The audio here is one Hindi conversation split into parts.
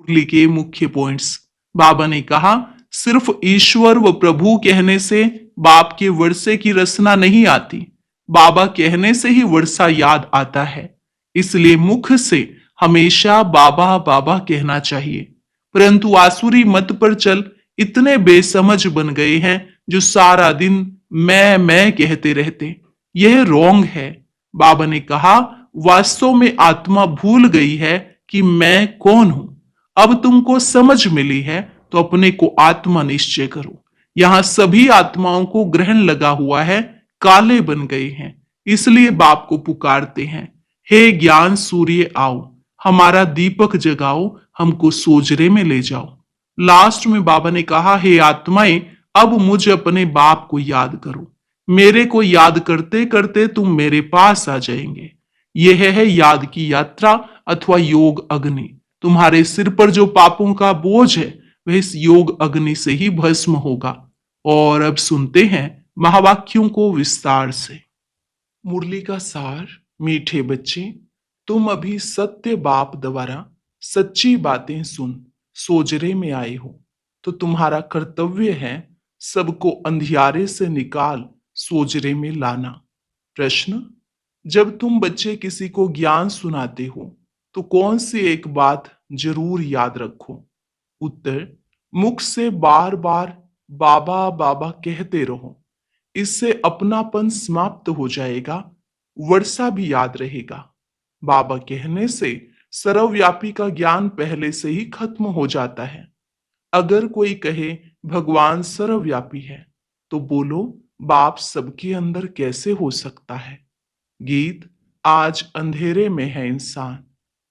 मुरली के मुख्य पॉइंट्स। बाबा ने कहा, सिर्फ ईश्वर व प्रभु कहने से बाप के वर्षे की रचना नहीं आती। बाबा कहने से ही वर्षा याद आता है। इसलिए मुख से हमेशा बाबा बाबा कहना चाहिए। परंतु आसुरी मत पर चल इतने बेसमझ बन गए हैं जो सारा दिन मैं कहते रहते। यह रोंग है। बाबा ने कहा, वास्तव में आत्मा भूल गई है कि मैं कौन हूं। अब तुमको समझ मिली है तो अपने को आत्मा निश्चय करो। यहां सभी आत्माओं को ग्रहण लगा हुआ है, काले बन गए हैं, इसलिए बाप को पुकारते हैं, हे ज्ञान सूर्य आओ, हमारा दीपक जगाओ, हमको सोजरे में ले जाओ। लास्ट में बाबा ने कहा, हे आत्माएं, अब मुझे अपने बाप को याद करो। मेरे को याद करते करते तुम मेरे पास आ जाएंगे। यह है याद की यात्रा अथवा योग अग्नि। तुम्हारे सिर पर जो पापों का बोझ है वह इस योग अग्नि से ही भस्म होगा। और अब सुनते हैं महावाक्यों को विस्तार से। मुरली का सार। मीठे बच्चे, तुम अभी सत्य बाप द्वारा सच्ची बातें सुन सोजरे में आए हो, तो तुम्हारा कर्तव्य है सबको अंधियारे से निकाल सोजरे में लाना। प्रश्न, जब तुम बच्चे किसी को ज्ञान सुनाते हो तो कौन सी एक बात जरूर याद रखो? उत्तर, मुख से बार बार बाबा बाबा कहते रहो। इससे अपनापन समाप्त हो जाएगा, वर्षा भी याद रहेगा। बाबा कहने से सर्वव्यापी का ज्ञान पहले से ही खत्म हो जाता है। अगर कोई कहे भगवान सर्वव्यापी है तो बोलो, बाप सबके अंदर कैसे हो सकता है? गीत। आज अंधेरे में है इंसान।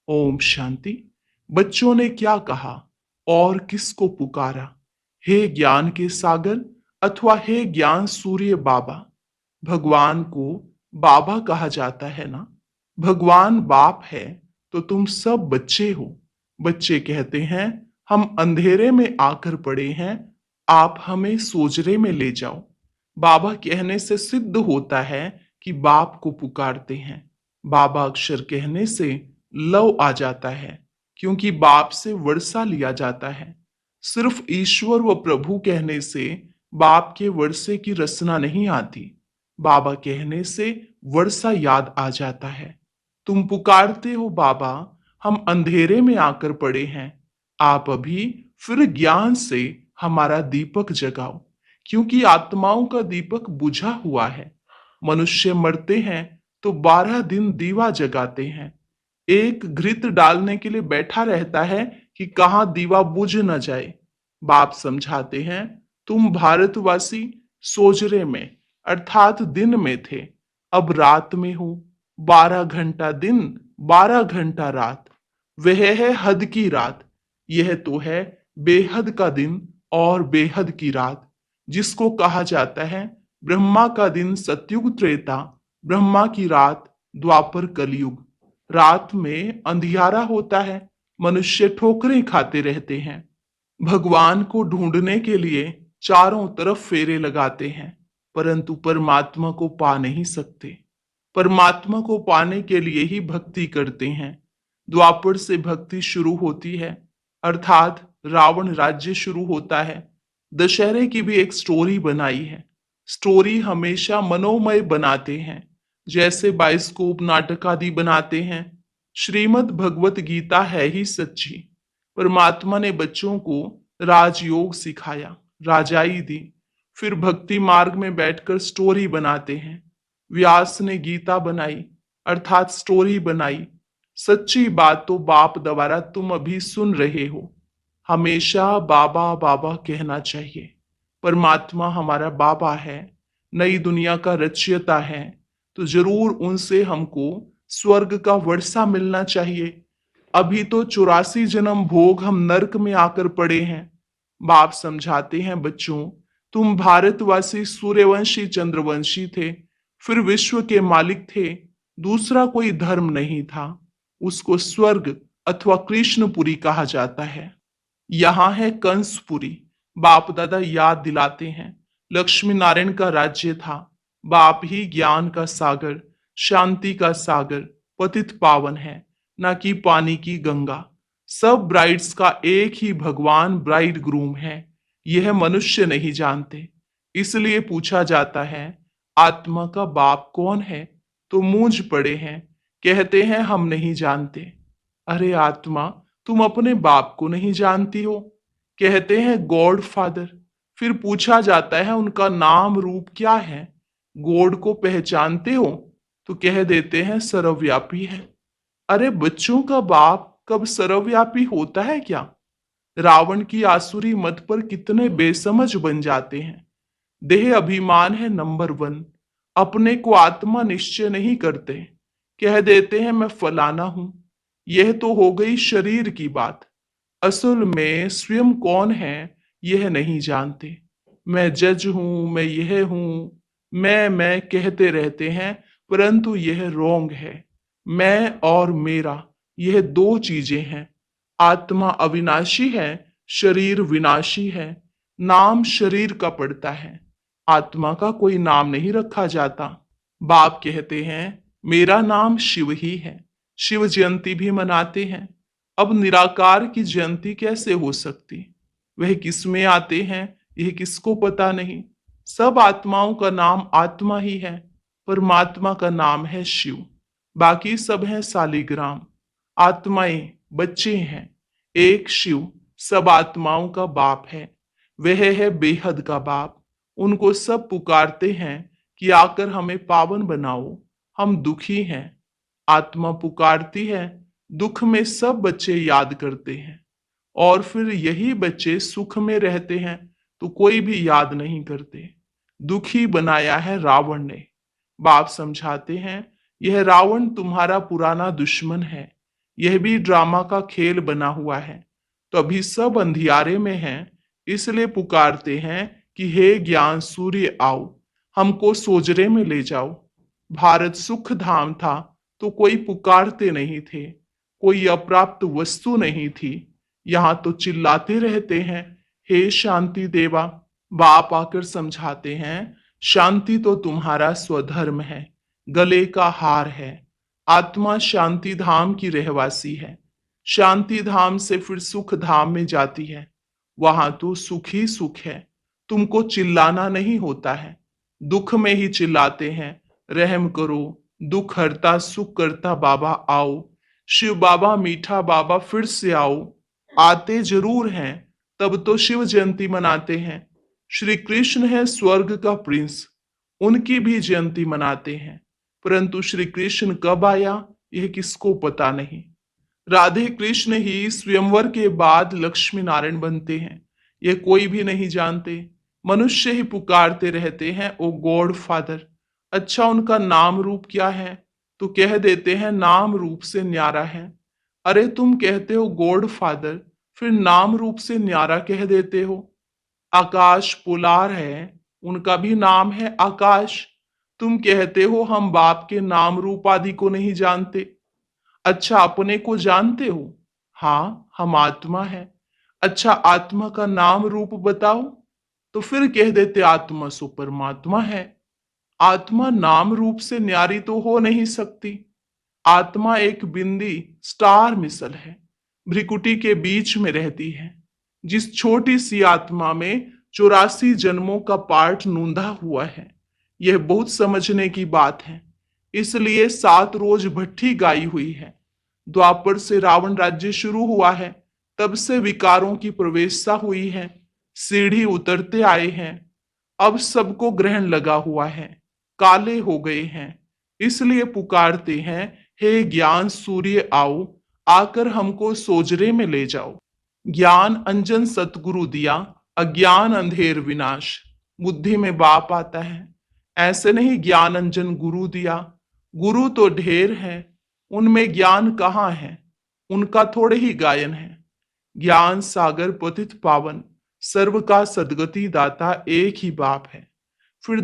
ओम शांति। बच्चों ने क्या कहा और किसको पुकारा? हे ज्ञान के सागर अथवा हे ज्ञान सूर्य बाबा। भगवान को बाबा कहा जाता है ना। भगवान बाप है तो तुम सब बच्चे हो। बच्चे कहते हैं, हम अंधेरे में आकर पड़े हैं, आप हमें सोजरे में ले जाओ। बाबा कहने से सिद्ध होता है कि बाप को पुकारते हैं। बाबा अक्षर कहने से लव आ जाता है, क्योंकि बाप से वर्षा लिया जाता है। सिर्फ ईश्वर व प्रभु कहने से बाप के वर्षे की रचना नहीं आती। बाबा कहने से वर्षा याद आ जाता है। तुम पुकारते हो, बाबा हम अंधेरे में आकर पड़े हैं, आप अभी फिर ज्ञान से हमारा दीपक जगाओ, क्योंकि आत्माओं का दीपक बुझा हुआ है। मनुष्य मरते हैं तो 12 दिन दीवा जगाते हैं। एक घृत डालने के लिए बैठा रहता है कि कहां दीवा बुझ न जाए। बाप समझाते हैं, तुम भारतवासी सोजरे में अर्थात दिन में थे, अब रात में हो। 12 घंटा दिन, 12 घंटा रात, वह है हद की रात। यह तो है बेहद का दिन और बेहद की रात, जिसको कहा जाता है ब्रह्मा का दिन सतयुग त्रेता, ब्रह्मा की रात द्वापर कलयुग। रात में अंधियारा होता है, मनुष्य ठोकरें खाते रहते हैं। भगवान को ढूंढने के लिए चारों तरफ फेरे लगाते हैं, परंतु परमात्मा को पा नहीं सकते। परमात्मा को पाने के लिए ही भक्ति करते हैं। द्वापर से भक्ति शुरू होती है, अर्थात रावण राज्य शुरू होता है। दशहरे की भी एक स्टोरी बनाई है। स्टोरी हमेशा मनोमय बनाते हैं, जैसे बाइस्कोप नाटक आदि बनाते हैं। श्रीमद् भगवत गीता है ही सच्ची। परमात्मा ने बच्चों को राजयोग सिखाया, राजाई दी, फिर भक्ति मार्ग में बैठकर स्टोरी बनाते हैं। व्यास ने गीता बनाई, अर्थात स्टोरी बनाई। सच्ची बात तो बाप द्वारा तुम अभी सुन रहे हो। हमेशा बाबा बाबा कहना चाहिए। परमात्मा हमारा बाबा है, नई दुनिया का रचयिता है, तो जरूर उनसे हमको स्वर्ग का वर्षा मिलना चाहिए। अभी तो 84 जन्म भोग हम नरक में आकर पड़े हैं। बाप समझाते हैं, बच्चों तुम भारतवासी सूर्यवंशी चंद्रवंशी थे, फिर विश्व के मालिक थे, दूसरा कोई धर्म नहीं था। उसको स्वर्ग अथवा कृष्णपुरी कहा जाता है। यहाँ है कंसपुरी। बाप दादा याद दिलाते हैं, लक्ष्मी नारायण का राज्य था। बाप ही ज्ञान का सागर, शांति का सागर, पतित पावन है, ना कि पानी की गंगा। सब ब्राइड्स का एक ही भगवान ब्राइड ग्रूम है, यह मनुष्य नहीं जानते। इसलिए पूछा जाता है, आत्मा का बाप कौन है? तो मूंझ पड़े हैं, कहते हैं हम नहीं जानते। अरे आत्मा, तुम अपने बाप को नहीं जानती हो? कहते हैं गॉड फादर। फिर पूछा जाता है उनका नाम रूप क्या है? गॉड को पहचानते हो? तो कह देते हैं सर्वव्यापी है। अरे बच्चों का बाप कब सर्वव्यापी होता है क्या? रावण की आसुरी मत पर कितने बेसमझ बन जाते हैं। देह अभिमान है नंबर वन। अपने को आत्मा निश्चय नहीं करते, कह देते हैं मैं फलाना हूं। यह तो हो गई शरीर की बात। असल में स्वयं कौन है यह नहीं जानते। मैं जज हूं, मैं यह हूं, मैं कहते रहते हैं, परंतु यह रोंग है। मैं और मेरा, यह दो चीजें हैं। आत्मा अविनाशी है, शरीर विनाशी है। नाम शरीर का पड़ता है, आत्मा का कोई नाम नहीं रखा जाता। बाप कहते हैं मेरा नाम शिव ही है। शिव जयंती भी मनाते हैं। अब निराकार की जयंती कैसे हो सकती? वह किसमें आते हैं यह किसको पता नहीं। सब आत्माओं का नाम आत्मा ही है। परमात्मा का नाम है शिव। बाकी सब हैं सालिग्राम। आत्माएं बच्चे हैं। एक शिव सब आत्माओं का बाप है। वह है बेहद का बाप। उनको सब पुकारते हैं कि आकर हमें पावन बनाओ, हम दुखी हैं। आत्मा पुकारती है, दुख में सब बच्चे याद करते हैं। और फिर यही बच्चे सुख में रहते हैं तो कोई भी याद नहीं करते। दुखी बनाया है रावण ने। बाप समझाते हैं यह रावण तुम्हारा पुराना दुश्मन है। यह भी ड्रामा का खेल बना हुआ है। तो अभी सब अंधियारे में हैं, इसलिए पुकारते हैं कि हे ज्ञान सूर्य आओ, हमको सोजरे में ले जाओ। भारत सुख धाम था तो कोई पुकारते नहीं थे, कोई अप्राप्त वस्तु नहीं थी। यहाँ तो चिल्लाते रहते हैं, हे शांति देवा। बाप आकर समझाते हैं शांति तो तुम्हारा स्वधर्म है, गले का हार है। आत्मा शांति धाम की रहवासी है। शांति धाम से फिर सुख धाम में जाती है। वहां तो सुख ही सुख है। तुमको चिल्लाना नहीं होता है। दुख में ही चिल्लाते हैं, रहम करो, दुख हरता सुख करता बाबा आओ। शिव बाबा मीठा बाबा फिर से आओ। आते जरूर हैं, तब तो शिव जयंती मनाते हैं। श्री कृष्ण है स्वर्ग का प्रिंस, उनकी भी जयंती मनाते हैं। परंतु श्री कृष्ण कब आया यह किसको पता नहीं। राधे कृष्ण ही स्वयंवर के बाद लक्ष्मी नारायण बनते हैं, यह कोई भी नहीं जानते। मनुष्य ही पुकारते रहते हैं ओ गॉड फादर। अच्छा उनका नाम रूप क्या है? तो कह देते हैं नाम रूप से न्यारा है। अरे तुम कहते हो गॉड फादर, फिर नाम रूप से न्यारा कह देते हो। आकाश पोलार है, उनका भी नाम है आकाश। तुम कहते हो हम बाप के नाम रूप आदि को नहीं जानते। अच्छा अपने को जानते हो? हाँ हम आत्मा है। अच्छा आत्मा का नाम रूप बताओ। तो फिर कह देते आत्मा सो परमात्मा है। आत्मा नाम रूप से न्यारी तो हो नहीं सकती। आत्मा एक बिंदी स्टार मिसल है, भ्रिकुटी के बीच में रहती है। जिस छोटी सी आत्मा में 84 जन्मों का पाठ नूंधा हुआ है, यह बहुत समझने की बात है। इसलिए 7 रोज भट्ठी गाई हुई है। द्वापर से रावण राज्य शुरू हुआ है, तब से विकारों की प्रवेशता हुई है। सीढ़ी उतरते आए हैं। अब सबको ग्रहण लगा हुआ है, काले हो गए हैं। इसलिए पुकारते हैं हे ज्ञान सूर्य आओ, आकर हमको सोजरे में ले जाओ। ज्ञान अंजन सतगुरु दिया, अज्ञान अंधेर विनाश। बुद्धि में बाप आता है। ऐसे नहीं ज्ञान अंजन गुरु दिया। गुरु तो ढेर है, उनमें ज्ञान कहाँ है? उनका थोड़े ही गायन है। ज्ञान सागर पतित पावन, सर्व का सदगति दाता एक ही बाप है। फिर